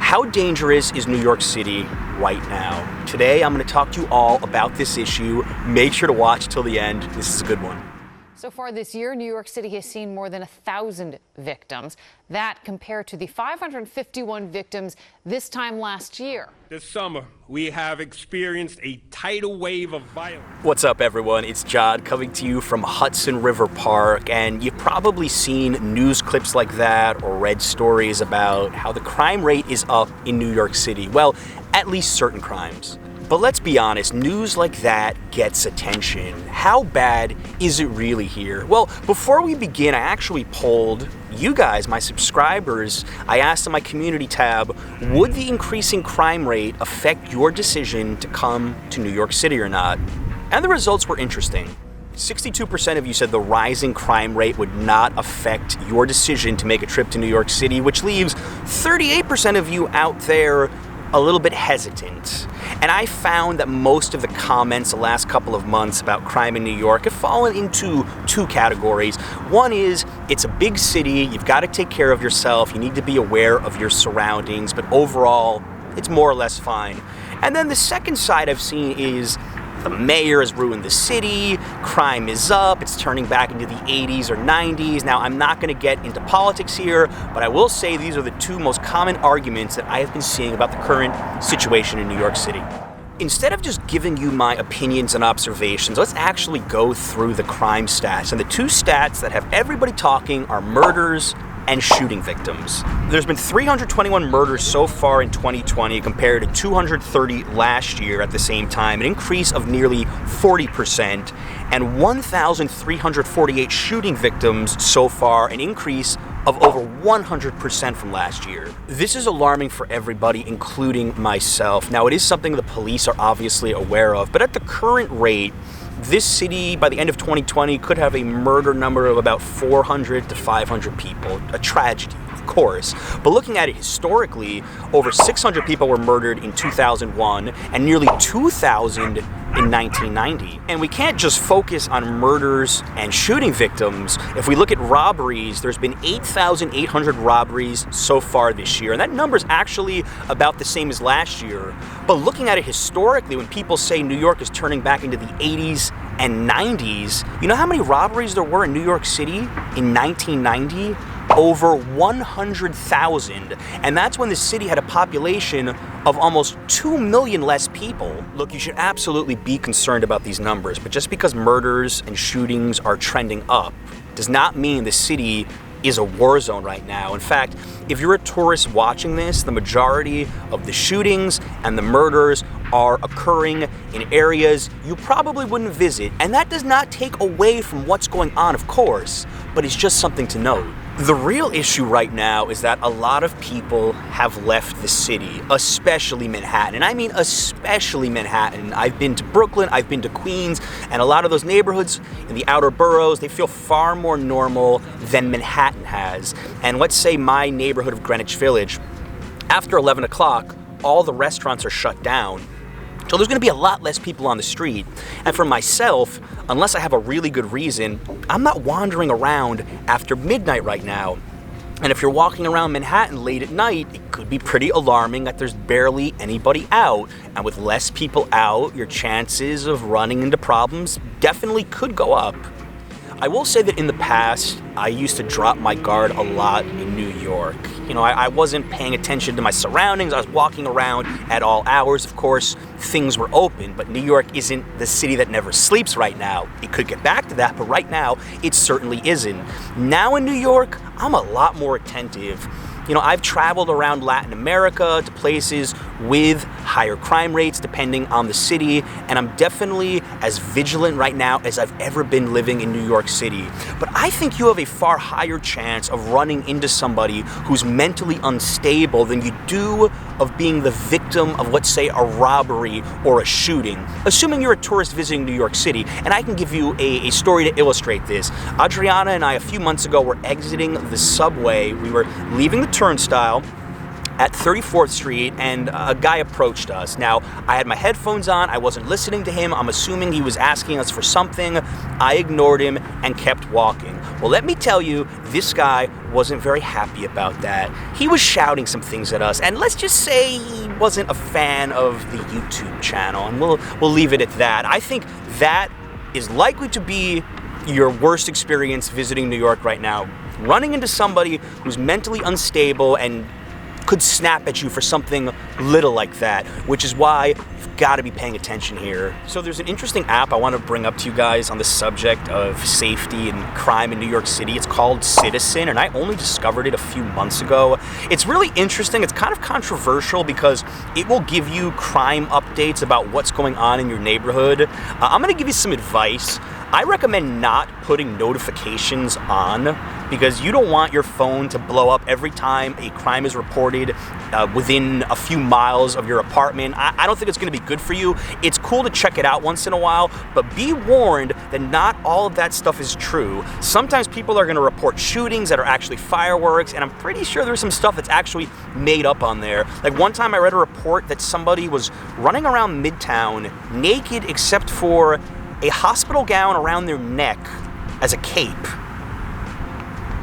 How dangerous is New York City right now? Today, I'm going to talk to you all about this issue. Make sure to watch till the end. This is a good one. So far this year, New York City has seen more than 1,000 victims. That compared to the 551 victims this time last year. This summer, we have experienced a tidal wave of violence. What's up, everyone? It's Todd coming to you from Hudson River Park, and you've probably seen news clips like that or read stories about how the crime rate is up in New York City. Well, at least certain crimes. But let's be honest, news like that gets attention. How bad is it really here? Well, before we begin, I actually polled you guys, my subscribers. I asked in my community tab, would the increasing crime rate affect your decision to come to New York City or not? And the results were interesting. 62% of you said the rising crime rate would not affect your decision to make a trip to New York City, which leaves 38% of you out there a little bit hesitant. And I found that most of the comments the last couple of months about crime in New York have fallen into two categories. One is, it's a big city, you've got to take care of yourself, you need to be aware of your surroundings, but overall, it's more or less fine. And then the second side I've seen is, the mayor has ruined the city, crime is up, it's turning back into the 80s or 90s. Now, I'm not going to get into politics here, but I will say these are the two most common arguments that I have been seeing about the current situation in New York City. Instead of just giving you my opinions and observations, let's actually go through the crime stats. And the two stats that have everybody talking are murders and shooting victims. There's been 321 murders so far in 2020 compared to 230 last year at the same time, an increase of nearly 40%, and 1,348 shooting victims so far, an increase of over 100% from last year. This is alarming for everybody, including myself. Now, it is something the police are obviously aware of, but at the current rate, this city, by the end of 2020, could have a murder number of about 400 to 500 people. A tragedy, of course. But looking at it historically, over 600 people were murdered in 2001 and nearly 2,000 in 1990. And we can't just focus on murders and shooting victims. If we look at robberies, there's been 8,800 robberies so far this year. And that number is actually about the same as last year. But looking at it historically, when people say New York is turning back into the 80s and 90s, you know how many robberies there were in New York City in 1990? Over 100,000. And that's when the city had a population of almost 2 million less people. Look, you should absolutely be concerned about these numbers, but just because murders and shootings are trending up does not mean the city is a war zone right now. In fact, if you're a tourist watching this, the majority of the shootings and the murders are occurring in areas you probably wouldn't visit. And that does not take away from what's going on, of course, but it's just something to note. The real issue right now is that a lot of people have left the city, especially Manhattan. And I mean especially Manhattan. I've been to Brooklyn, I've been to Queens, and a lot of those neighborhoods in the outer boroughs, they feel far more normal than Manhattan has. And let's say my neighborhood of Greenwich Village, after 11 o'clock, all the restaurants are shut down. So there's going to be a lot less people on the street. And for myself, unless I have a really good reason, I'm not wandering around after midnight right now. And if you're walking around Manhattan late at night, it could be pretty alarming that there's barely anybody out. And with less people out, your chances of running into problems definitely could go up. I will say that in the past, I used to drop my guard a lot in New York. You know, I wasn't paying attention to my surroundings. I was walking around at all hours. Of course, things were open, but New York isn't the city that never sleeps right now. It could get back to that, but right now, it certainly isn't. Now in New York, I'm a lot more attentive. You know, I've traveled around Latin America to places with higher crime rates depending on the city, and I'm definitely as vigilant right now as I've ever been living in New York City. But I think you have a far higher chance of running into somebody who's mentally unstable than you do of being the victim of, let's say, a robbery or a shooting, assuming you're a tourist visiting New York City. And I can give you a story to illustrate this. Adriana and I, a few months ago, were exiting the subway. We were leaving the turnstile, at 34th Street, and a guy approached us. Now, I had my headphones on, I wasn't listening to him, I'm assuming he was asking us for something. I ignored him and kept walking. Well, let me tell you, this guy wasn't very happy about that. He was shouting some things at us, and let's just say he wasn't a fan of the YouTube channel, and we'll leave it at that. I think that is likely to be your worst experience visiting New York right now. Running into somebody who's mentally unstable and could snap at you for something little like that, which is why you've got to be paying attention here. So there's an interesting app I want to bring up to you guys on the subject of safety and crime in New York City. It's called Citizen, and I only discovered it a few months ago. It's really interesting. It's kind of controversial because it will give you crime updates about what's going on in your neighborhood. I'm going to give you some advice. I recommend not putting notifications on because you don't want your phone to blow up every time a crime is reported within a few miles of your apartment. I don't think it's going to be good for you. It's cool to check it out once in a while, but be warned that not all of that stuff is true. Sometimes people are going to report shootings that are actually fireworks, and I'm pretty sure there's some stuff that's actually made up on there. Like one time I read a report that somebody was running around Midtown naked except for a hospital gown around their neck as a cape.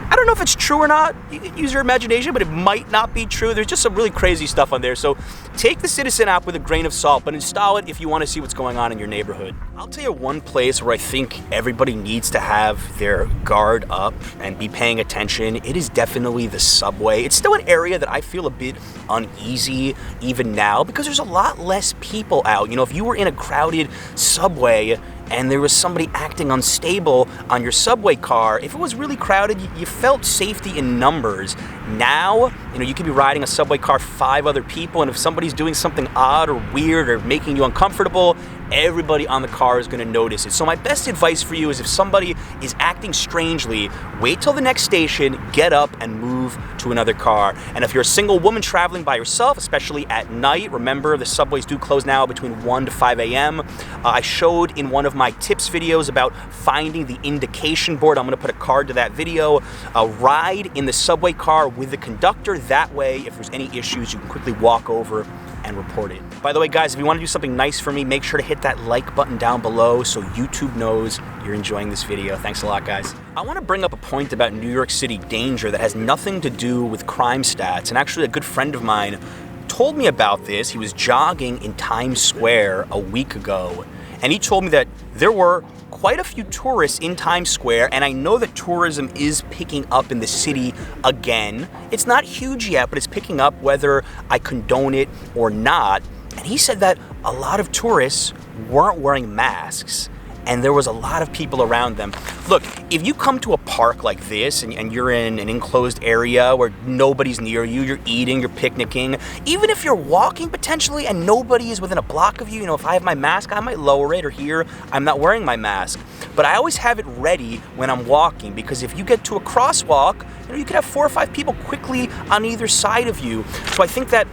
I don't know if it's true or not. You can use your imagination, but it might not be true. There's just some really crazy stuff on there. So take the Citizen app with a grain of salt, but install it if you want to see what's going on in your neighborhood. I'll tell you one place where I think everybody needs to have their guard up and be paying attention. It is definitely the subway. It's still an area that I feel a bit uneasy even now because there's a lot less people out. You know, if you were in a crowded subway and there was somebody acting unstable on your subway car, if it was really crowded, you felt safety in numbers. Now, you know, you could be riding a subway car 5 other people, and if somebody's doing something odd or weird or making you uncomfortable, everybody on the car is going to notice it. So my best advice for you is if somebody is acting strangely, wait till the next station, get up and move to another car. And if you're a single woman traveling by yourself, especially at night, remember the subways do close now between 1 to 5 a.m. I showed in one of my tips videos about finding the indication board. I'm going to put a card to that video. Ride in the subway car with the conductor. That way, if there's any issues, you can quickly walk over and report it. By the way, guys, if you want to do something nice for me, make sure to hit that like button down below so YouTube knows you're enjoying this video. Thanks a lot, guys. I want to bring up a point about New York City danger that has nothing to do with crime stats, and actually a good friend of mine told me about this. He was jogging in Times Square a week ago, and he told me that there were quite a few tourists in Times Square, and I know that tourism is picking up in the city again. It's not huge yet, but it's picking up whether I condone it or not. And he said that a lot of tourists weren't wearing masks, and there was a lot of people around them. Look, if you come to a park like this and you're in an enclosed area where nobody's near you, you're eating, you're picnicking, even if you're walking potentially and nobody is within a block of you, you know, if I have my mask, I might lower it, or here, I'm not wearing my mask. But I always have it ready when I'm walking, because if you get to a crosswalk, you know, you could have 4 or 5 people quickly on either side of you. So I think that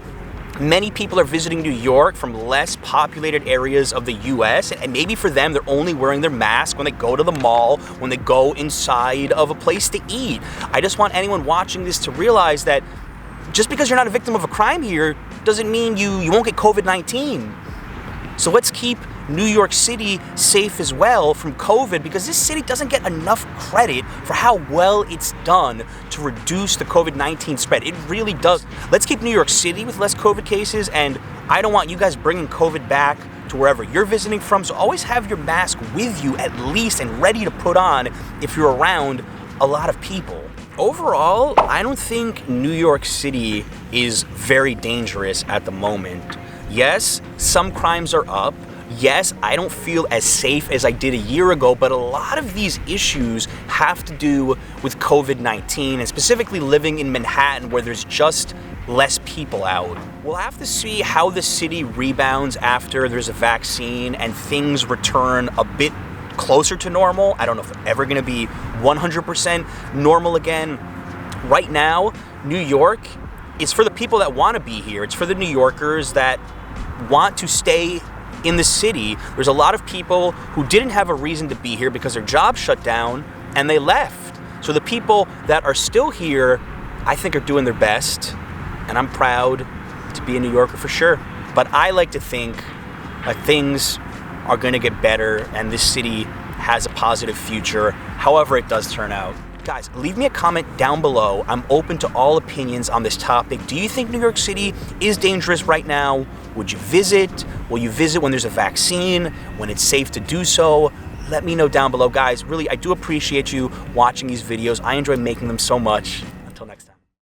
many people are visiting New York from less populated areas of the US, and maybe for them, they're only wearing their mask when they go to the mall, when they go inside of a place to eat. I just want anyone watching this to realize that just because you're not a victim of a crime here doesn't mean you won't get COVID-19. So let's keep New York City safe as well from COVID, because this city doesn't get enough credit for how well it's done to reduce the COVID-19 spread. It really does. Let's keep New York City with less COVID cases, and I don't want you guys bringing COVID back to wherever you're visiting from, so always have your mask with you at least and ready to put on if you're around a lot of people. Overall, I don't think New York City is very dangerous at the moment. Yes, some crimes are up. Yes, I don't feel as safe as I did a year ago, but a lot of these issues have to do with COVID-19, and specifically living in Manhattan where there's just less people out. We'll have to see how the city rebounds after there's a vaccine and things return a bit closer to normal. I don't know if they're ever gonna be 100% normal again. Right now, New York is for the people that wanna be here. It's for the New Yorkers that want to stay in the city. There's a lot of people who didn't have a reason to be here because their jobs shut down and they left. So the people that are still here, I think, are doing their best, and I'm proud to be a New Yorker for sure. But I like to think that things are going to get better and this city has a positive future, however it does turn out. Guys, leave me a comment down below. I'm open to all opinions on this topic. Do you think New York City is dangerous right now? Would you visit? Will you visit when there's a vaccine, when it's safe to do so? Let me know down below. Guys, really, I do appreciate you watching these videos. I enjoy making them so much. Until next time.